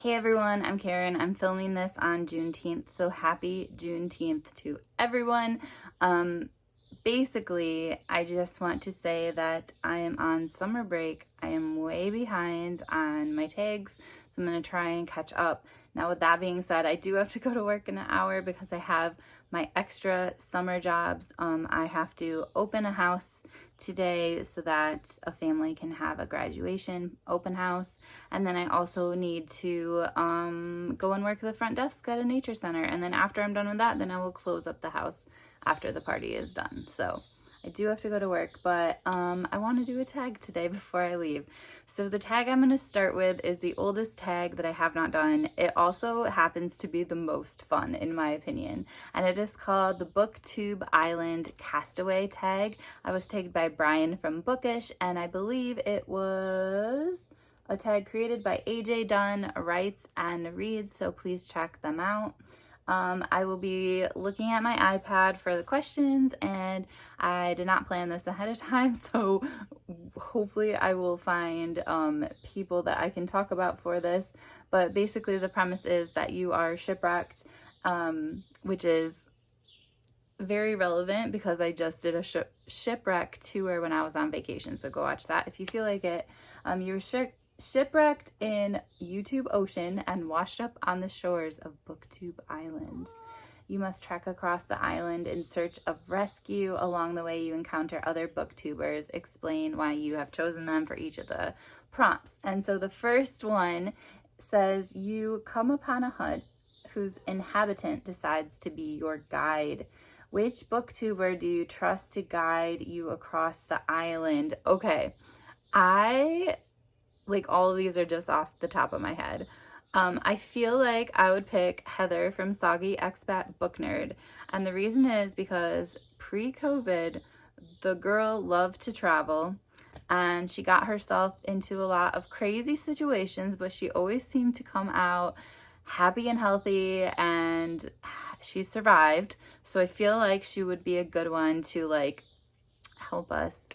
Hey everyone, I'm Karen. I'm filming this on Juneteenth, so happy Juneteenth to everyone. Basically, I just want to say that I am on summer break. I am way behind on my tags, so I'm going to try and catch up. Now, with that being said, I do have to go to work in an hour because I have my extra summer jobs. I have to open a house today so that a family can have a graduation open house. And then I also need to go and work the front desk at a nature center. And then after I'm done with that, then I will close up the house after the party is done. So I do have to go to work, but I want to do a tag today before I leave. So the tag I'm going to start with is the oldest tag that I have not done. It also happens to be the most fun, in my opinion, and it is called the BookTube Island Castaway tag. I was tagged by Brian from Bookish, and I believe it was a tag created by AJ Dunn, writes and reads, so please check them out. I will be looking at my iPad for the questions, and I did not plan this ahead of time, so hopefully I will find people that I can talk about for this. But basically the premise is that you are shipwrecked, which is very relevant because I just did a shipwreck tour when I was on vacation, so go watch that if you feel like it. You were shipwrecked in YouTube Ocean and washed up on the shores of BookTube Island. You must trek across the island in search of rescue. Along the way, you encounter other BookTubers. Explain why you have chosen them for each of the prompts. And so the first one says, you come upon a hut whose inhabitant decides to be your guide. Which BookTuber do you trust to guide you across the island? Okay, all of these are just off the top of my head. I feel like I would pick Heather from Soggy Expat Book Nerd. And the reason is because pre-COVID, the girl loved to travel and she got herself into a lot of crazy situations, but she always seemed to come out happy and healthy, and she survived. So I feel like she would be a good one to help us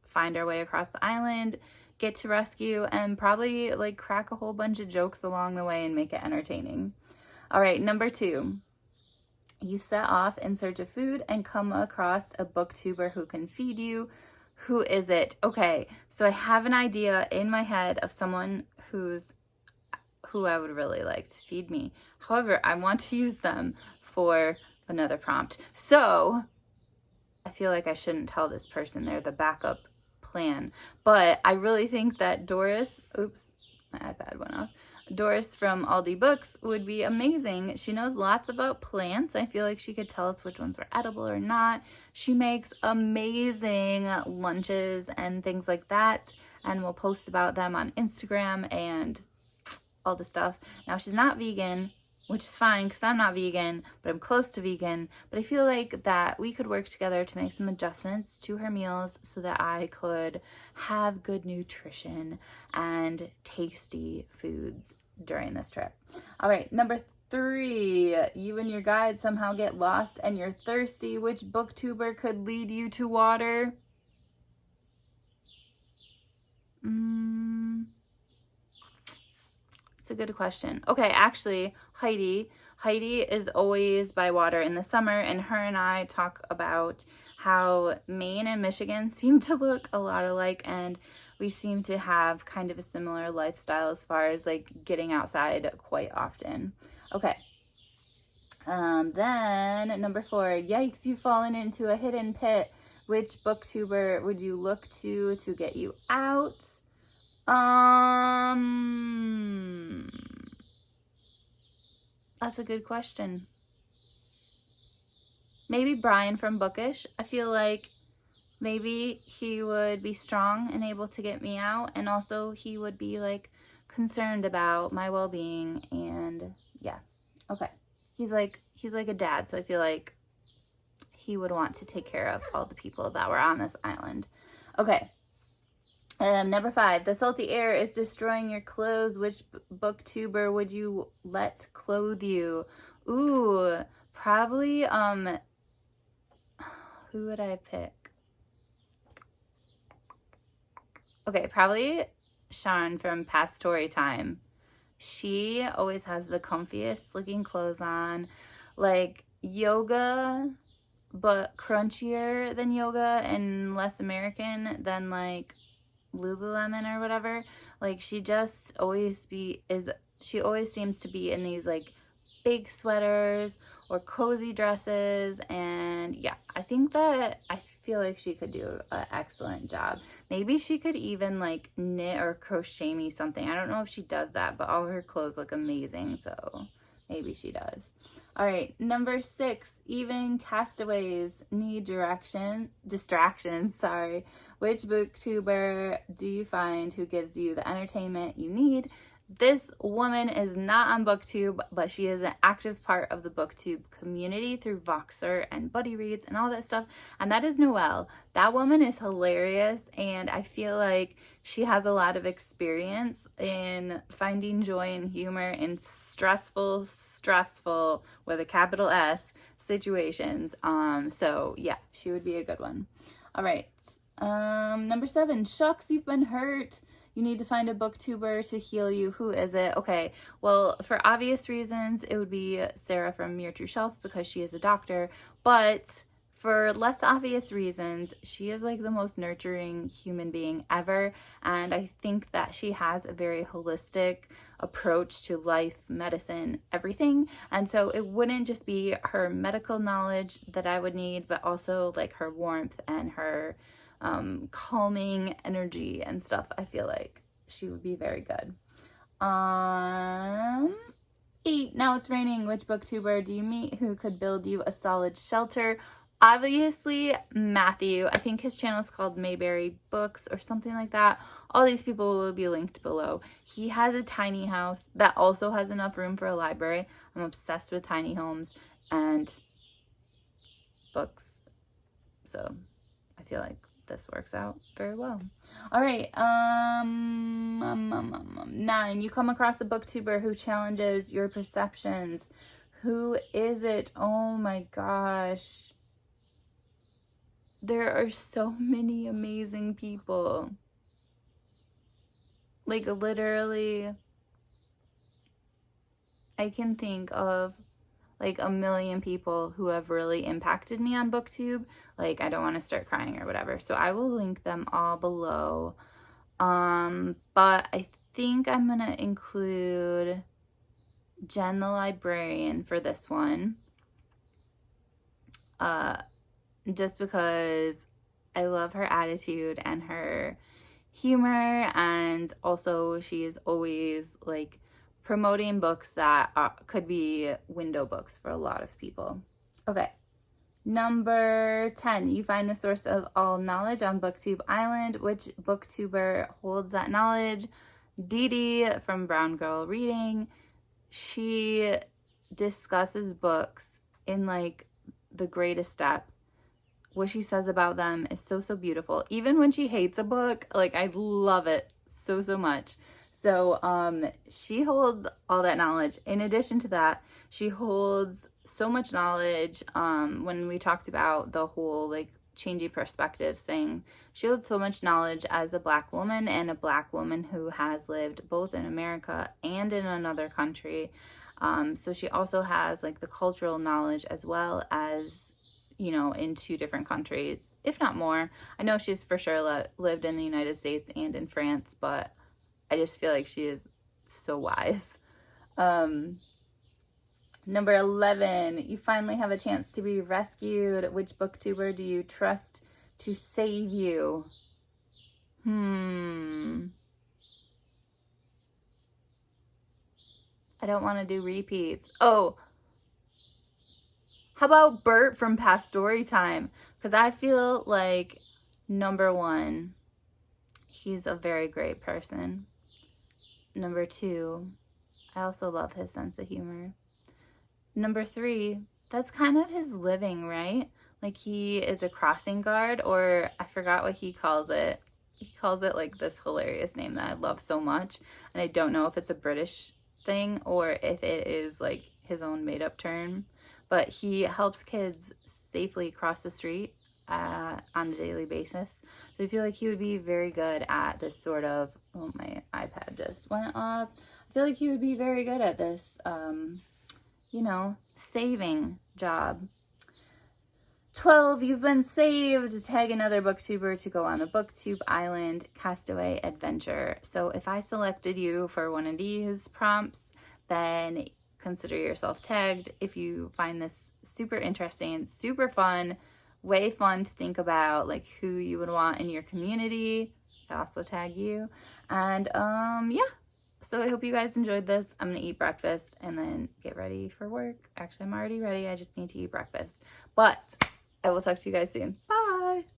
find our way across the island, get to rescue, and probably crack a whole bunch of jokes along the way and make it entertaining. All right, number 2. You set off in search of food and come across a BookTuber who can feed you. Who is it? Okay, so I have an idea in my head of someone who I would really like to feed me. However, I want to use them for another prompt. So I feel like I shouldn't tell this person they're the backup plan, but I really think that Doris, oops, my iPad went off. Doris from Aldi Books would be amazing. She knows lots about plants. I feel like she could tell us which ones were edible or not. She makes amazing lunches and things like that, and we'll post about them on Instagram and all the stuff. Now, she's not vegan, which is fine because I'm not vegan, but I'm close to vegan. But I feel like that we could work together to make some adjustments to her meals so that I could have good nutrition and tasty foods during this trip. All right, number 3, you and your guide somehow get lost and you're thirsty. Which BookTuber could lead you to water? It's a good question. Okay, actually, Heidi is always by water in the summer, and her and I talk about how Maine and Michigan seem to look a lot alike, and we seem to have kind of a similar lifestyle as far as getting outside quite often. Okay. Then number 4, yikes, you've fallen into a hidden pit. Which BookTuber would you look to get you out? That's a good question. Maybe Brian from Bookish. I feel like maybe he would be strong and able to get me out, and also he would be concerned about my well-being, and yeah. Okay. He's like a dad, so I feel like he would want to take care of all the people that were on this island. Okay. Number 5, the salty air is destroying your clothes. Which BookTuber would you let clothe you? Ooh, probably, who would I pick? Okay, probably Sean from Past Story Time. She always has the comfiest looking clothes on, like yoga, but crunchier than yoga and less American than like Lululemon or whatever. Like she always seems to be in these like big sweaters or cozy dresses, and yeah, I feel like she could do an excellent job. Maybe she could even like knit or crochet me something. I don't know if she does that, but all her clothes look amazing, so maybe she does. All right, number 6, even castaways need distractions, sorry. Which booktuber do you find who gives you the entertainment you need? This woman is not on BookTube, but she is an active part of the BookTube community through Voxer and Buddy Reads and all that stuff, and that is Noelle. That woman is hilarious, and I feel like she has a lot of experience in finding joy and humor in stressful with a capital S situations. So yeah, she would be a good one. All right. Number 7, shucks, you've been hurt. You need to find a booktuber to heal you. Who is it? Okay, well, for obvious reasons, it would be Sarah from Your True Shelf because she is a doctor. But for less obvious reasons, she is like the most nurturing human being ever. And I think that she has a very holistic approach to life, medicine, everything. And so it wouldn't just be her medical knowledge that I would need, but also like her warmth and her calming energy and stuff. I feel like she would be very good. 8, now it's raining. Which booktuber do you meet who could build you a solid shelter? Obviously Matthew. I think his channel is called Mayberry Books or something like that. All these people will be linked below. He has a tiny house that also has enough room for a library. I'm obsessed with tiny homes and books, so I feel like this works out very well. All right, 9, you come across a booktuber who challenges your perceptions. Who is it? Oh my gosh. There are so many amazing people. Like literally, I can think of like a million people who have really impacted me on BookTube. Like, I don't want to start crying or whatever, so I will link them all below. But I think I'm gonna include Jen the librarian for this one, just because I love her attitude and her humor, and also she is always like promoting books that could be window books for a lot of people. Okay, number 10, you find the source of all knowledge on BookTube Island. Which booktuber holds that knowledge? Dee Dee from Brown Girl Reading. She discusses books in like the greatest depth. What she says about them is so beautiful. Even when she hates a book, like I love it so much. So she holds all that knowledge. In addition to that, she holds so much knowledge. When we talked about the whole like changing perspectives thing, she holds so much knowledge as a Black woman, and a Black woman who has lived both in America and in another country. So she also has like the cultural knowledge as well as, you know, in 2 different countries, if not more. I know she's for sure lived in the United States and in France, but I just feel like she is so wise. Number 11, you finally have a chance to be rescued. Which booktuber do you trust to save you? I don't want to do repeats. Oh, how about Bert from Past Story Time? Because I feel like, number 1, he's a very great person. Number 2, I also love his sense of humor. Number 3, that's kind of his living, right? Like he is a crossing guard, or I forgot what he calls it. He calls it like this hilarious name that I love so much. And I don't know if it's a British thing or if it is like his own made up term. But he helps kids safely cross the street on a daily basis. So I feel like he would be very good at this sort of, oh, my iPad just went off. I feel like he would be very good at this, you know, saving job. 12, you've been saved. Tag another booktuber to go on the BookTube Island Castaway adventure. So if I selected you for one of these prompts, then consider yourself tagged. If you find this super interesting, super fun, way fun to think about, like who you would want in your community, I also tag you. And yeah, so I hope you guys enjoyed this. I'm gonna eat breakfast and then get ready for work. Actually, I'm already ready. I just need to eat breakfast. But I will talk to you guys soon. Bye.